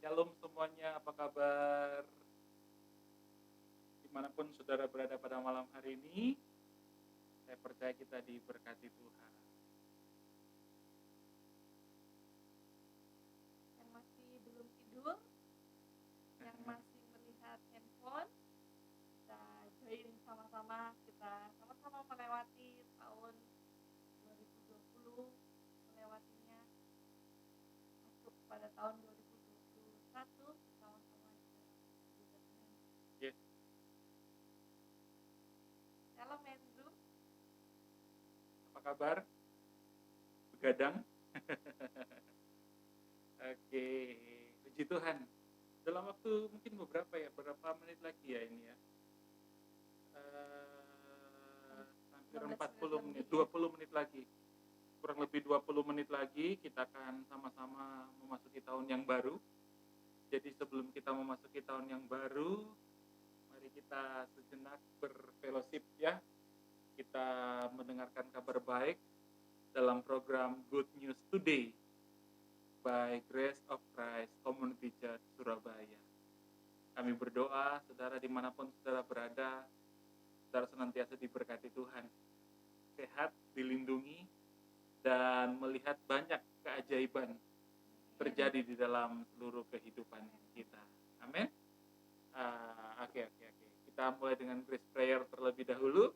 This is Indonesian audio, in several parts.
Shalom semuanya, apa kabar? Dimanapun saudara berada pada malam hari ini, saya percaya kita diberkati Tuhan. Yang masih belum tidur, yang masih melihat handphone, kita join sama-sama, kita sama-sama melewati tahun 2020, melewatinya, masuk pada tahun 2021, sama-sama juga Tuhan. Yes. Shalom Andrew. Apa kabar? Begadang? Oke, puji Tuhan. Dalam waktu mungkin beberapa menit lagi ya ini ya. Hampir 40 menit, 20 menit lagi. Kurang lebih 20 menit lagi kita akan sama-sama memasuki tahun yang baru. Jadi sebelum kita memasuki tahun yang baru, mari kita sejenak berfellowship ya. Kita mendengarkan kabar baik dalam program Good News Today by Grace of Christ Community Church Surabaya. Kami berdoa, saudara dimanapun saudara berada, saudara senantiasa diberkati Tuhan. Sehat, dilindungi, dan melihat banyak keajaiban terjadi di dalam seluruh kehidupan kita. Amin. Oke. Kita mulai dengan grace prayer terlebih dahulu.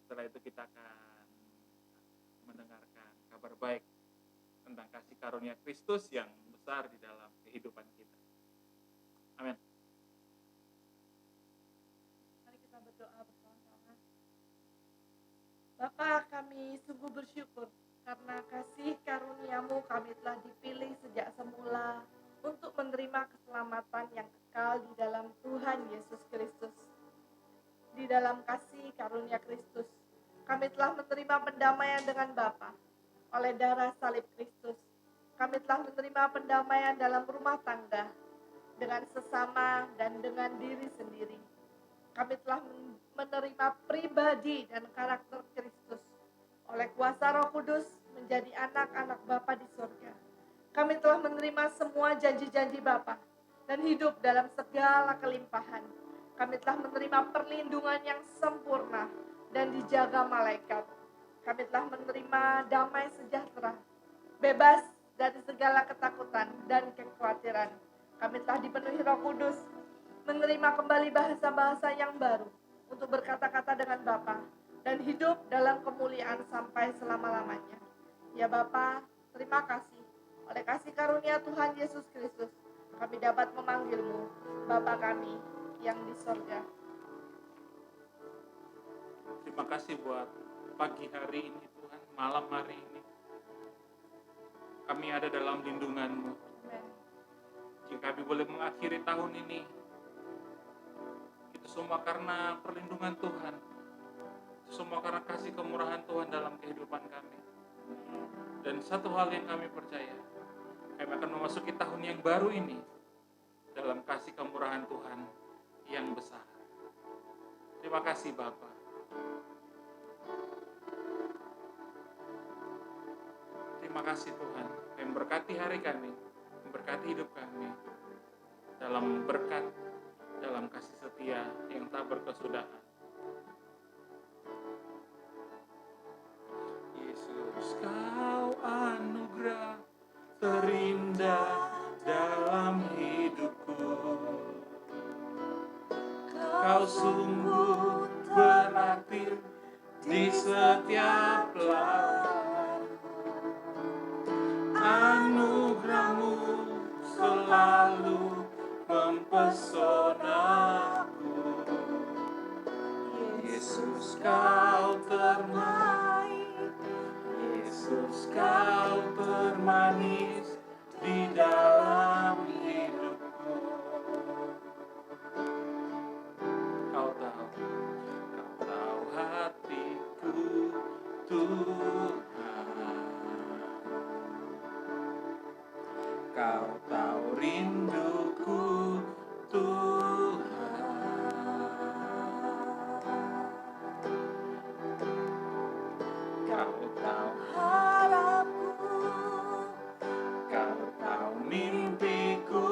Setelah itu kita akan mendengarkan kabar baik tentang kasih karunia Kristus yang besar di dalam kehidupan kita. Amin. Mari kita berdoa bersama-sama. Bapa, kami sungguh bersyukur karena kasih karunia-Mu kami telah dipilih sejak semula untuk menerima keselamatan yang kekal di dalam Tuhan Yesus Kristus. Di dalam kasih karunia Kristus, kami telah menerima pendamaian dengan Bapa oleh darah salib Kristus. Kami telah menerima pendamaian dalam rumah tangga, dengan sesama dan dengan diri sendiri. Kami telah menerima pribadi dan karakter Kristus oleh kuasa Roh Kudus menjadi anak-anak Bapa di surga. Kami telah menerima semua janji-janji Bapa dan hidup dalam segala kelimpahan. Kami telah menerima perlindungan yang sempurna dan dijaga malaikat. Kami telah menerima damai sejahtera, bebas dari segala ketakutan dan kekhawatiran. Kami telah dipenuhi Roh Kudus, menerima kembali bahasa-bahasa yang baru untuk berkata-kata dengan Bapa dan hidup dalam kemuliaan sampai selama-lamanya. Ya Bapa, terima kasih. Oleh kasih karunia Tuhan Yesus Kristus, kami dapat memanggil-Mu Bapa kami yang di sorga. Terima kasih buat pagi hari ini Tuhan, malam hari ini. Kami ada dalam lindungan-Mu. Amen. Jika kami boleh mengakhiri tahun ini, itu semua karena perlindungan Tuhan. Itu semua karena kasih kemurahan Tuhan dalam kehidupan kami. Dan satu hal yang kami percaya, kami akan memasuki tahun yang baru ini dalam kasih kemurahan Tuhan yang besar. Terima kasih Bapa. Terima kasih Tuhan yang berkati hari kami, memberkati hidup kami dalam berkat, dalam kasih setia yang tak berkesudahan. Yesus, Kau anugerah terindah dalam hidupku. Kau sungguh berarti di setiap langkah. Anugerah-Mu selalu mempesonaku. Yesus, Kau terbaik. Yesus, Kau termanis di dalam hidupku. Kau tahu hatiku, Tuhan. Kau tahu rinduku, Tuhan. Kau tahu harapku, Kau tahu mimpiku,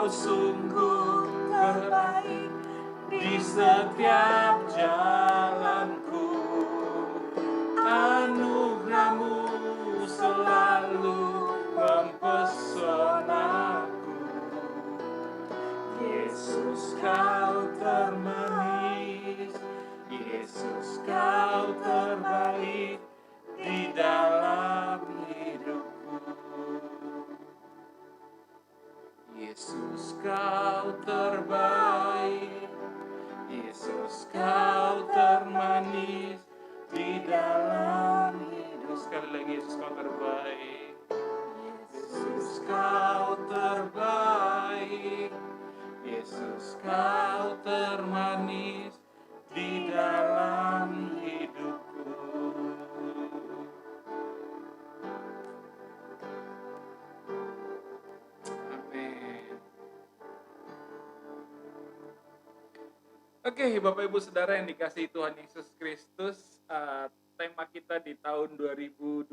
sungguh terbaik di setiap jalanku. Anugerahmu selalu mempesonaku. Yesus, kau termanis, Yesus, kau terbaik di dalam hidupku. Yesus, kau terbaik, Yesus, kau termanis di dalam hidup. Sekali lagi, Yesus, kau terbaik. Yesus, kau terbaik, Yesus, kau termanis di dalam hidupku. Amin. Oke, Bapak Ibu Saudara yang dikasihi Tuhan Yesus Kristus, tema kita di tahun 2021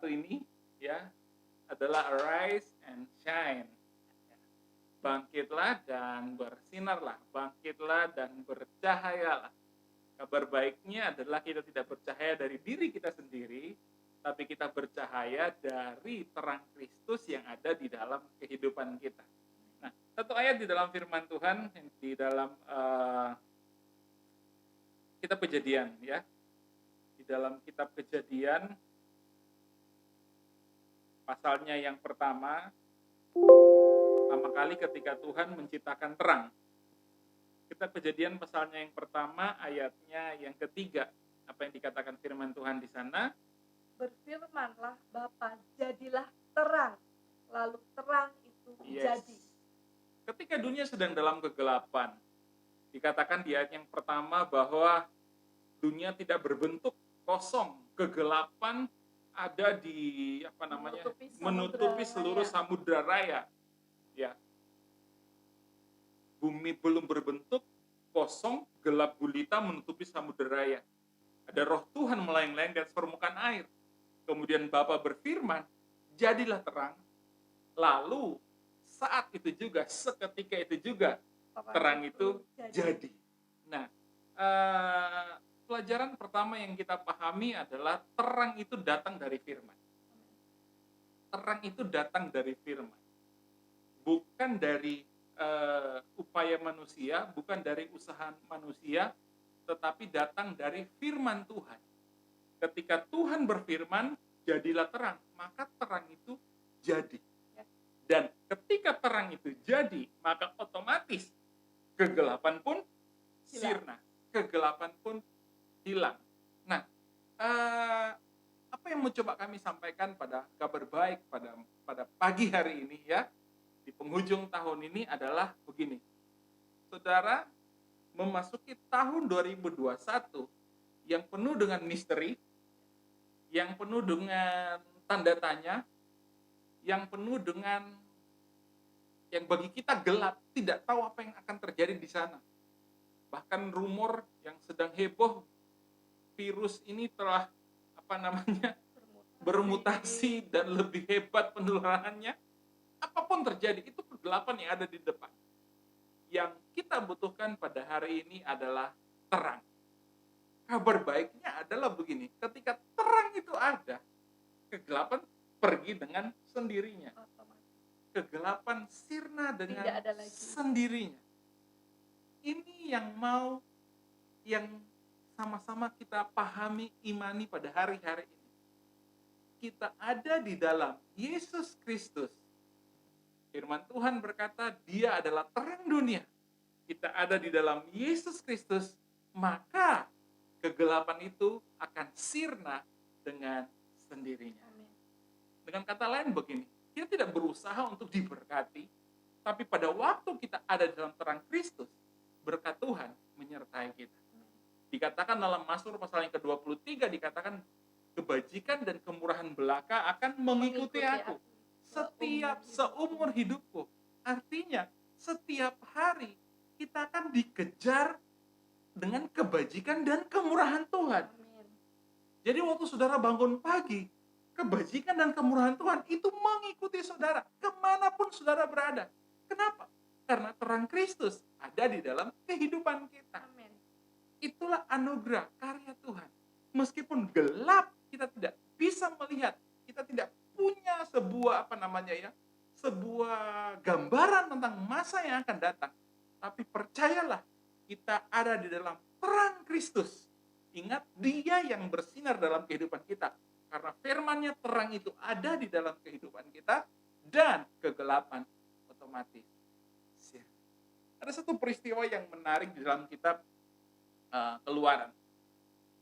ini ya adalah Arise and Shine. Bangkitlah dan bersinarlah, bangkitlah dan bercahayalah. Kabar baiknya adalah kita tidak bercahaya dari diri kita sendiri, tapi kita bercahaya dari terang Kristus yang ada di dalam kehidupan kita. Nah, satu ayat di dalam firman Tuhan di dalam kitab Kejadian ya. Di dalam kitab Kejadian pasalnya yang pertama kali ketika Tuhan menciptakan terang. Kitab Kejadian pasalnya yang pertama ayatnya yang ketiga. Apa yang dikatakan firman Tuhan di sana? Berfirmanlah Bapa, jadilah terang. Lalu terang itu jadi. Ketika dunia sedang dalam kegelapan, dikatakan di ayat yang pertama bahwa dunia tidak berbentuk, kosong, kegelapan ada di menutupi seluruh samudra raya. Ya. Bumi belum berbentuk, kosong, gelap gulita menutupi samudra raya. Ada roh Tuhan melayang-layang di atas permukaan air. Kemudian Bapa berfirman, jadilah terang. Lalu saat itu juga, seketika itu juga, terang itu jadi. Nah, pelajaran pertama yang kita pahami adalah terang itu datang dari firman. Terang itu datang dari firman. Bukan dari upaya manusia, bukan dari usaha manusia, tetapi datang dari firman Tuhan. Ketika Tuhan berfirman, jadilah terang, maka terang itu jadi. Dan ketika terang itu jadi, maka otomatis kegelapan pun sirna, kegelapan pun hilang. Nah, apa yang mau coba kami sampaikan pada kabar baik pada pagi hari ini ya, di penghujung tahun ini adalah begini. Saudara memasuki tahun 2021 yang penuh dengan misteri, yang penuh dengan tanda tanya, yang penuh dengan yang bagi kita gelap, tidak tahu apa yang akan terjadi di sana. Bahkan rumor yang sedang heboh, virus ini telah bermutasi dan lebih hebat penularannya. Apapun terjadi, itu kegelapan yang ada di depan. Yang kita butuhkan pada hari ini adalah terang. Kabar baiknya adalah begini, ketika terang itu ada, kegelapan pergi dengan sendirinya. Kegelapan sirna dengan sendirinya. Ini yang sama-sama kita pahami, imani pada hari-hari ini. Kita ada di dalam Yesus Kristus. Firman Tuhan berkata, Dia adalah terang dunia. Kita ada di dalam Yesus Kristus, maka kegelapan itu akan sirna dengan sendirinya. Amin. Dengan kata lain begini, kita tidak berusaha untuk diberkati, tapi pada waktu kita ada dalam terang Kristus, berkat Tuhan menyertai kita. Dikatakan dalam Mazmur pasal yang ke-23, dikatakan kebajikan dan kemurahan belaka akan mengikuti aku setiap seumur hidupku. Artinya setiap hari kita akan dikejar dengan kebajikan dan kemurahan Tuhan. Jadi waktu saudara bangun pagi, kebajikan dan kemurahan Tuhan itu mengikuti saudara kemanapun saudara berada. Kenapa? Karena terang Kristus ada di dalam kehidupan kita. Amin. Itulah anugerah karya Tuhan. Meskipun gelap, kita tidak bisa melihat, kita tidak punya sebuah sebuah gambaran tentang masa yang akan datang. Tapi percayalah, kita ada di dalam terang Kristus. Ingat, Dia yang bersinar dalam kehidupan kita. Karena firman-Nya terang itu ada di dalam kehidupan kita, dan kegelapan otomatis. Ada satu peristiwa yang menarik di dalam kitab Keluaran.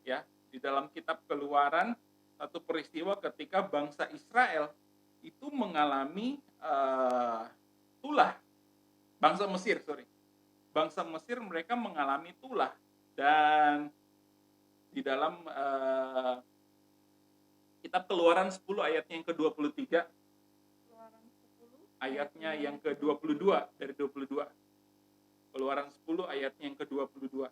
Ya, di dalam kitab Keluaran, satu peristiwa ketika bangsa Israel itu mengalami tulah. Bangsa Mesir mereka mengalami tulah, dan di dalam kitab Keluaran 10 ayatnya yang ke-23, Keluaran 10 ayatnya yang ke-22 dari 22. Keluaran 10 ayatnya yang ke-22.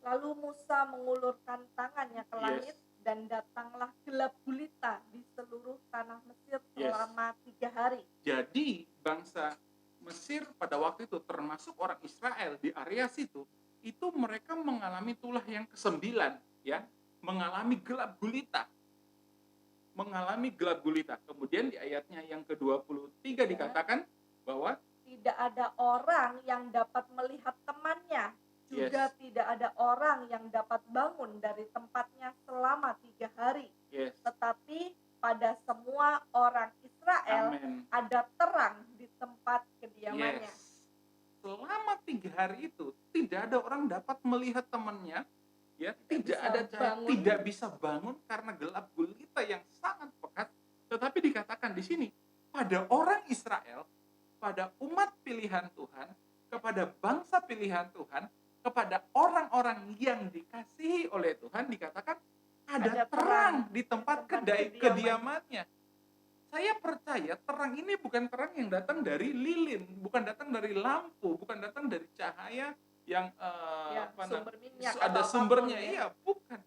Lalu Musa mengulurkan tangannya ke langit, Yes. dan datanglah gelap gulita di seluruh tanah Mesir Yes. selama 3 hari. Jadi bangsa Mesir pada waktu itu, termasuk orang Israel di area situ, itu mereka mengalami tulah yang ke-9, ya, mengalami gelap gulita. Kemudian di ayatnya yang ke-23 dikatakan bahwa Tidak ada orang yang dapat melihat temannya, juga tidak ada orang yang dapat bangun dari tempatnya selama 3 hari. yes, Tetapi pada semua orang Israel amen. ada terang di tempat kediamannya. Yes. Selama 3 hari itu tidak ada orang dapat melihat temannya, ya, tidak bisa ada cahaya, bangun. tidak bisa bangun karena gelap gulita yang sangat pekat. Tetapi dikatakan di sini, pada orang Israel, pada umat pilihan Tuhan, kepada bangsa pilihan Tuhan, kepada orang-orang yang dikasihi oleh Tuhan, dikatakan ada terang di tempat kediamannya. Saya percaya terang ini bukan terang yang datang dari lilin, bukan datang dari lampu, bukan datang dari cahaya yang Sumber minyak ada atau sumbernya, apapun, iya, bukan.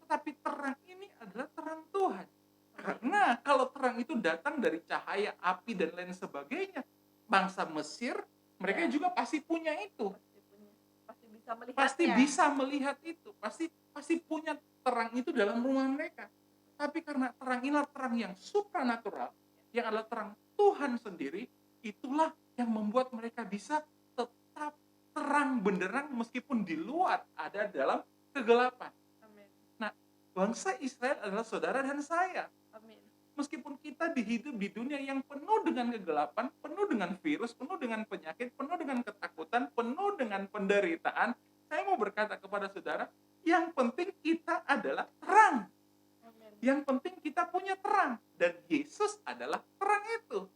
Tetapi terang ini adalah terang Tuhan. Karena kalau terang itu datang dari cahaya, api, dan lain sebagainya, bangsa Mesir, mereka juga pasti punya itu. Pasti bisa melihatnya. Pasti bisa melihat itu. Pasti punya terang itu dalam rumah mereka. Tapi karena terang inilah terang yang supranatural, yang adalah terang Tuhan sendiri, itulah yang membuat mereka bisa tetap terang benderang meskipun di luar ada dalam kegelapan. Amin. Nah, bangsa Israel adalah saudara dan saya. Amin. Meskipun kita hidup di dunia yang penuh dengan kegelapan, penuh dengan virus, penuh dengan penyakit, penuh dengan ketakutan, penuh dengan penderitaan, saya mau berkata kepada saudara, yang penting kita adalah terang. Amin. Yang penting kita punya terang, dan Yesus adalah terang itu.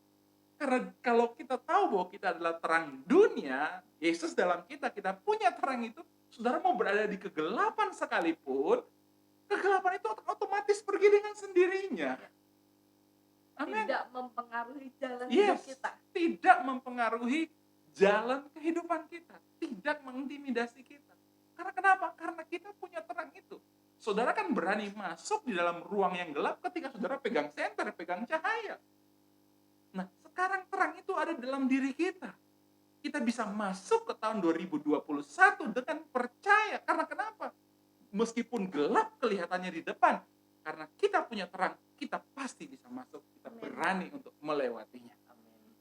Karena kalau kita tahu bahwa kita adalah terang dunia, Yesus dalam kita punya terang itu, saudara mau berada di kegelapan sekalipun, kegelapan itu otomatis pergi dengan sendirinya. Amin. Tidak mempengaruhi jalan hidup kita. Tidak mempengaruhi jalan kehidupan kita, tidak mengintimidasi kita. Karena kenapa? Karena kita punya terang itu. Saudara kan berani masuk di dalam ruang yang gelap ketika saudara pegang senter, pegang cahaya. Nah, sekarang terang itu ada dalam diri kita. Kita bisa masuk ke tahun 2021 dengan percaya. Karena kenapa? Meskipun gelap kelihatannya di depan, karena kita punya terang, kita pasti bisa masuk. Kita berani untuk melewatinya. Amin.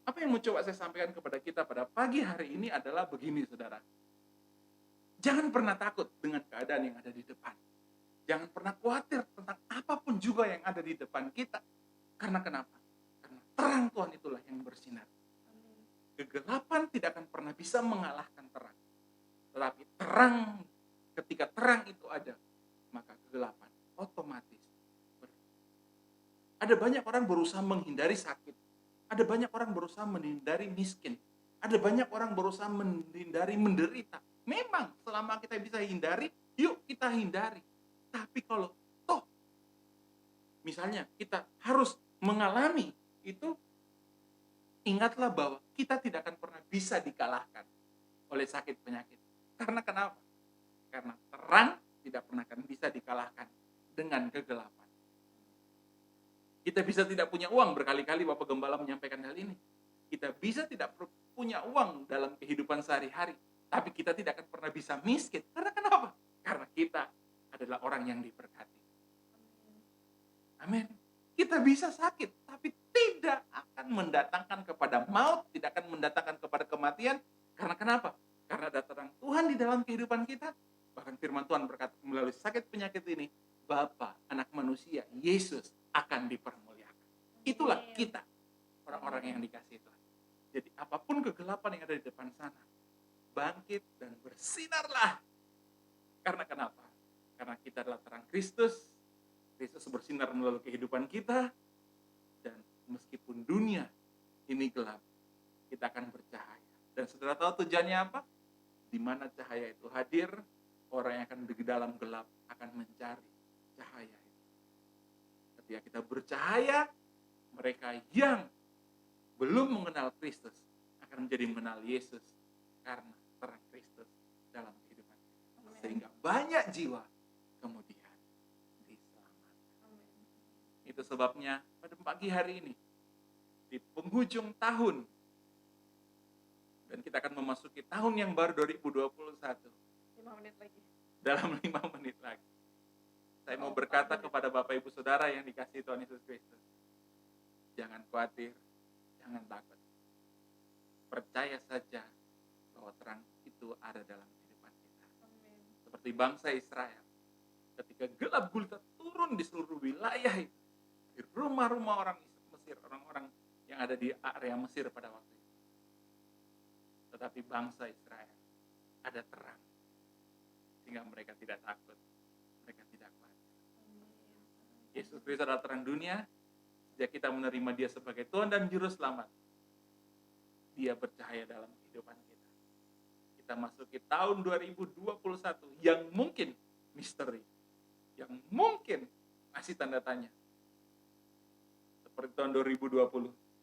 Apa yang mau coba saya sampaikan kepada kita pada pagi hari ini adalah begini, saudara. Jangan pernah takut dengan keadaan yang ada di depan. Jangan pernah khawatir tentang apapun juga yang ada di depan kita. Karena kenapa? Karena terang Tuhan itulah yang bersinar. Amin. Kegelapan tidak akan pernah bisa mengalahkan terang. Tetapi terang, ketika terang itu ada, maka kegelapan otomatis pergi. Ada banyak orang berusaha menghindari sakit. Ada banyak orang berusaha menghindari miskin. Ada banyak orang berusaha menghindari menderita. Memang selama kita bisa hindari, yuk kita hindari. Tapi kalau toh misalnya kita harus mengalami itu, ingatlah bahwa kita tidak akan pernah bisa dikalahkan oleh sakit penyakit. Karena kenapa? Karena terang tidak pernah akan bisa dikalahkan dengan kegelapan. Kita bisa tidak punya uang, berkali-kali Bapak Gembala menyampaikan hal ini. Kita bisa tidak punya uang dalam kehidupan sehari-hari, tapi kita tidak akan pernah bisa miskin. Karena kenapa? Karena kita adalah orang yang diberkati. Amin. Kita bisa sakit, tapi tidak akan mendatangkan kepada maut, tidak akan mendatangkan kepada kematian. Karena kenapa? Karena ada terang Tuhan di dalam kehidupan kita. Bahkan firman Tuhan berkata, melalui sakit penyakit ini, Bapa, anak manusia, Yesus akan dipermuliakan. Itulah kita, orang-orang yang dikasihi Tuhan. Jadi apapun kegelapan yang ada di depan sana, bangkit dan bersinarlah. Karena kenapa? Karena kita adalah terang Kristus. Kristus bersinar melalui kehidupan kita, dan meskipun dunia ini gelap, kita akan bercahaya. Dan saudara tahu tujuannya apa? Di mana cahaya itu hadir, orang yang akan di dalam gelap akan mencari cahaya itu. Ketika kita bercahaya, mereka yang belum mengenal Kristus akan menjadi mengenal Yesus karena terang Kristus dalam kehidupan kita. Sehingga banyak jiwa kemudian itu sebabnya pada pagi hari ini, di penghujung tahun, dan kita akan memasuki tahun yang baru 2021. 5 menit lagi. Dalam 5 menit lagi. Saya mau berkata kepada Bapak Ibu Saudara yang dikasihi Tuhan Yesus Kristus. Jangan khawatir, jangan takut. Percaya saja bahwa terang itu ada dalam kehidupan kita. Seperti bangsa Israel. Ketika gelap gulita turun di seluruh wilayah itu, di rumah-rumah orang Mesir, orang-orang yang ada di area Mesir pada waktu itu. Tetapi bangsa Israel ada terang, sehingga mereka tidak takut, mereka tidak khawatir. Yesus Kristus adalah terang dunia. Sejak kita menerima Dia sebagai Tuhan dan Juru Selamat, Dia bercahaya dalam kehidupan kita. Kita masuki tahun 2021 yang mungkin misteri, yang mungkin masih tanda tanya. Seperti tahun 2020,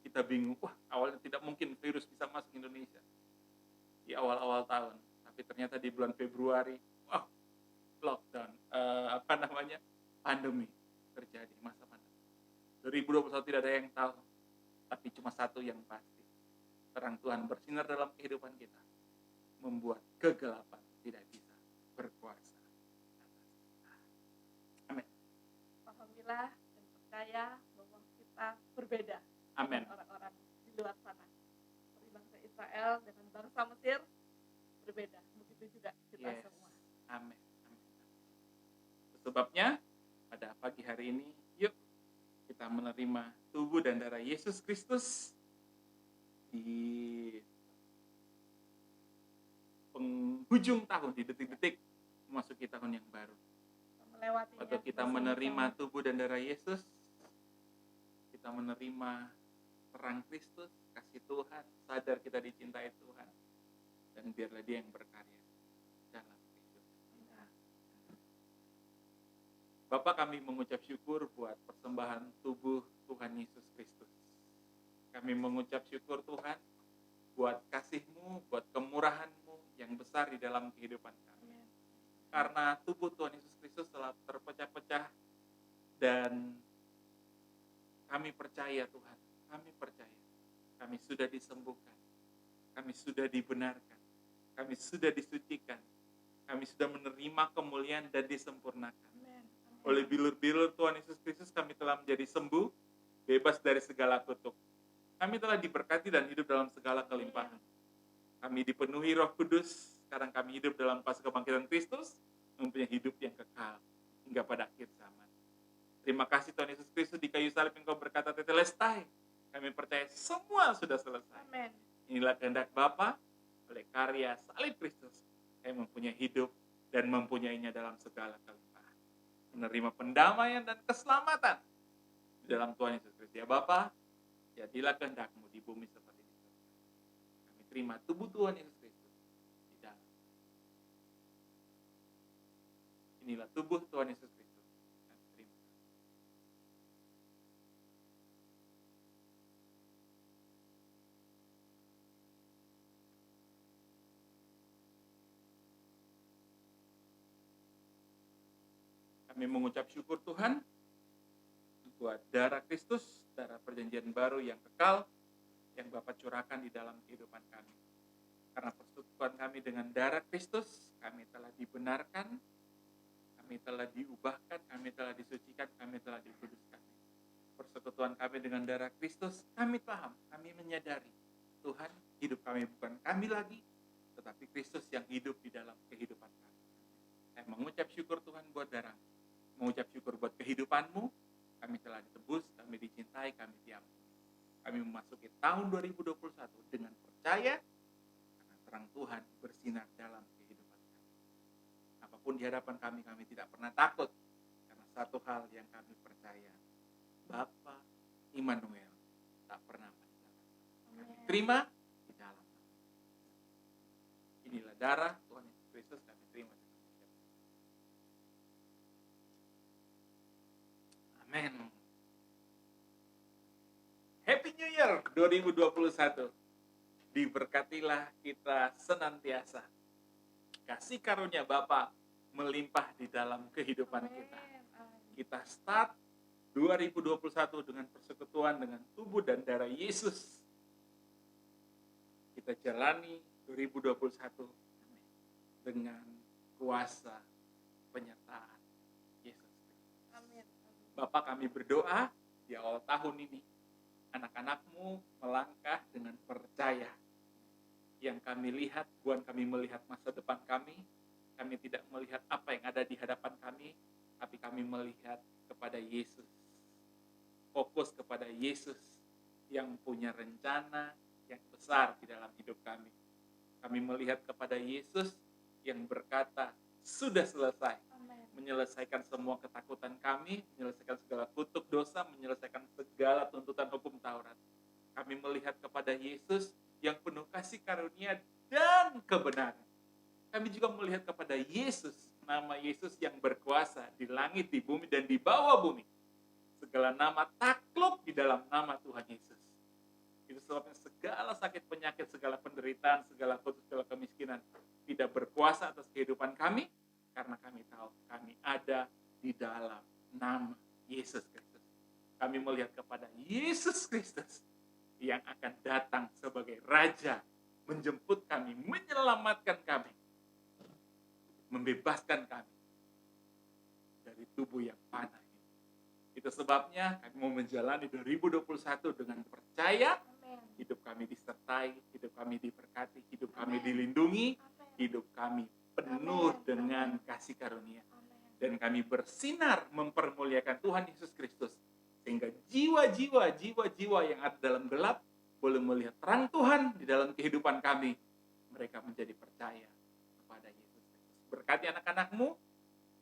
kita bingung, wah awalnya tidak mungkin virus bisa masuk Indonesia di awal-awal tahun, tapi ternyata di bulan Februari, wah lockdown, pandemi terjadi, masa pandemi. 2021 tidak ada yang tahu, tapi cuma satu yang pasti, terang Tuhan bersinar dalam kehidupan kita, membuat kegelapan tidak bisa berkuasa. Amin. Alhamdulillah, dan percaya bahwa kita berbeda. Amin. Dengan orang-orang di luar sana. Seperti bangsa Israel dengan bangsa Mesir berbeda. Begitu juga kita semua. Amin. Amin. Sebabnya pada pagi hari ini, yuk kita menerima tubuh dan darah Yesus Kristus di penghujung tahun, di detik-detik memasuki tahun yang baru. Waktu kita menerima tubuh dan darah Yesus, kita menerima terang Kristus, kasih Tuhan, sadar kita dicintai Tuhan, dan biarlah Dia yang berkarya dalam kehidupan kita. Bapak, kami mengucap syukur buat persembahan tubuh Tuhan Yesus Kristus. Kami mengucap syukur Tuhan buat kasih-Mu, buat kemurahan-Mu yang besar di dalam kehidupan kami. Karena tubuh Tuhan Yesus Kristus telah terpecah-pecah, dan kami percaya Tuhan, kami percaya, kami sudah disembuhkan, kami sudah dibenarkan, kami sudah disucikan, kami sudah menerima kemuliaan dan disempurnakan. Oleh bilur-bilur Tuhan Yesus Kristus kami telah menjadi sembuh, bebas dari segala kutuk. Kami telah diberkati dan hidup dalam segala kelimpahan. Kami dipenuhi Roh Kudus, sekarang kami hidup dalam kuasa kebangkitan Kristus, mempunyai hidup yang kekal hingga pada akhir zaman. Terima kasih Tuhan Yesus Kristus, di kayu salib Engkau berkata tetelestai. Kami percaya semua sudah selesai. Amen. Inilah kehendak Bapa, oleh karya salib Kristus, kami mempunyai hidup dan mempunyainya dalam segala kelimpahan. Menerima pendamaian dan keselamatan di dalam Tuhan Yesus Kristus. Ya Bapa, jadilah kehendak-Mu di bumi seperti di surga. Kami terima tubuh Tuhan Yesus Kristus di dalam. Inilah tubuh Tuhan Yesus Kristus. Kami terima. Kami mengucap syukur Tuhan buat darah Kristus, darah perjanjian baru yang kekal, yang Bapa curahkan di dalam kehidupan kami. Karena persekutuan kami dengan darah Kristus, kami telah dibenarkan, kami telah diubahkan, kami telah disucikan, kami telah dikuduskan. Persekutuan kami dengan darah Kristus, kami paham, kami menyadari Tuhan, hidup kami bukan kami lagi, tetapi Kristus yang hidup di dalam kehidupan kami. Saya mengucap syukur Tuhan buat darah, mengucap syukur buat kehidupan-Mu. Kami telah ditebus, kami dicintai, kami diampuni. Kami memasuki tahun 2021 dengan percaya karena terang Tuhan bersinar dalam kehidupan kami. Apapun di hadapan kami, kami tidak pernah takut karena satu hal yang kami percaya, Bapa Immanuel tak pernah meninggalkan kami. Terima di dalam nama. Inilah darah Tuhan Yesus Kristus, kami terima dengan ucap. Amin. Happy New Year 2021. Diberkatilah kita senantiasa. Kasih karunia Bapa melimpah di dalam kehidupan kita. Kita start 2021 dengan persekutuan dengan tubuh dan darah Yesus. Kita jalani 2021 dengan kuasa penyertaan Yesus. Amin. Bapak, kami berdoa di awal tahun ini anak-anak-Mu melangkah dengan percaya. Yang kami lihat, bukan kami melihat masa depan kami tidak melihat apa yang ada di hadapan kami, tapi kami melihat kepada Yesus. Fokus kepada Yesus yang punya rencana yang besar di dalam hidup kami. Kami melihat kepada Yesus yang berkata, sudah selesai. Amin. Menyelesaikan semua ketakutan kami, menyelesaikan segala kutuk dosa, menyelesaikan segala tuntutan hukum Taurat. Kami melihat kepada Yesus yang penuh kasih karunia dan kebenaran. Kami juga melihat kepada Yesus, nama Yesus yang berkuasa di langit, di bumi, dan di bawah bumi. Segala nama takluk di dalam nama Tuhan Yesus. Itu sebabnya segala sakit penyakit, segala penderitaan, segala kutuk, segala kemiskinan tidak berkuasa atas kehidupan kami, karena kami tahu kami ada di dalam nama Yesus Kristus. Kami melihat kepada Yesus Kristus yang akan datang sebagai Raja, menjemput kami, menyelamatkan kami, membebaskan kami dari tubuh yang panah ini. Itu sebabnya kami mau menjalani 2021 dengan percaya. Amin. Hidup kami disertai, hidup kami diberkati, hidup kami dilindungi, Amin. hidup kami penuh Amin. dengan kasih karunia. Amin. Dan kami bersinar mempermuliakan Tuhan Yesus Kristus, sehingga jiwa-jiwa yang ada dalam gelap boleh melihat terang Tuhan di dalam kehidupan kami. Mereka menjadi percaya kepada Yesus Kristus. Berkati anak-anak-Mu,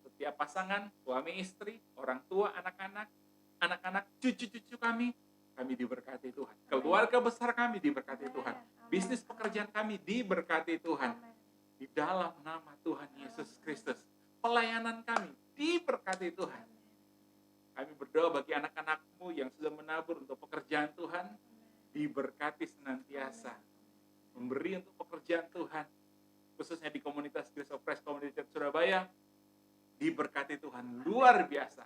setiap pasangan, suami istri, orang tua, anak-anak, cucu-cucu kami diberkati Tuhan. Keluarga besar kami diberkati Tuhan. Bisnis pekerjaan kami diberkati Tuhan. Amin. Di dalam nama Tuhan Yesus Kristus. Pelayanan kami diberkati Tuhan. Kami berdoa bagi anak-anak-Mu yang sudah menabur untuk pekerjaan Tuhan, diberkati senantiasa. Memberi untuk pekerjaan Tuhan, khususnya di komunitas Grace of Christ Community Church Surabaya, diberkati Tuhan luar biasa.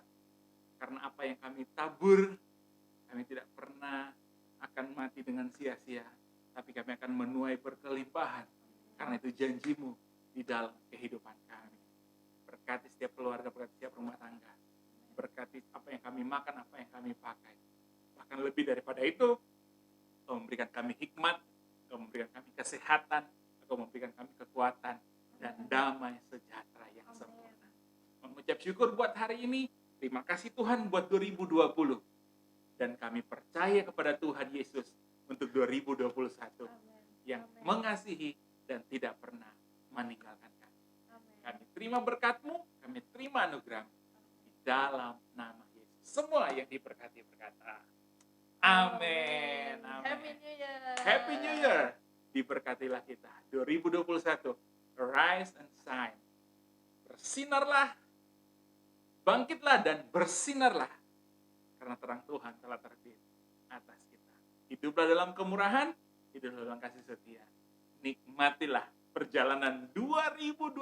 Karena apa yang kami tabur, kami tidak pernah akan mati dengan sia-sia, tapi kami akan menuai berkelimpahan. Karena itu janji-Mu di dalam kehidupan kami. Berkati setiap keluarga, berkati setiap rumah tangga. Berkati apa yang kami makan, apa yang kami pakai. Bahkan lebih daripada itu, Kau memberikan kami hikmat, Kau memberikan kami kesehatan, Kau memberikan kami kekuatan dan damai sejahtera yang sempurna. Mengucap syukur buat hari ini. Terima kasih Tuhan buat 2020. Dan kami percaya kepada Tuhan Yesus untuk 2021 yang mengasihi dan tidak pernah meninggalkan kami. Kami terima berkat-Mu, kami terima anugerah-Mu di dalam nama Yesus. Semua yang diberkati berkata, amin. Happy New Year. Happy New Year. Diberkatilah kita 2021. Rise and shine. Bersinarlah, bangkitlah dan bersinarlah, karena terang Tuhan telah terbit atas kita. Hiduplah dalam kemurahan, hiduplah dalam kasih setia. Nikmatilah perjalanan 2021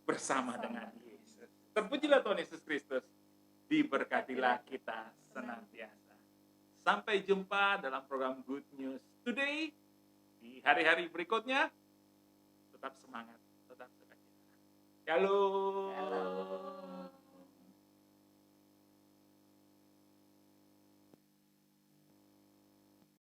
bersama dengan Yesus. Terpujilah Tuhan Yesus Kristus. Diberkatilah kita senantiasa. Sampai jumpa dalam program Good News Today. Di hari-hari berikutnya, tetap semangat, tetap sukacita. Shalom. Halo.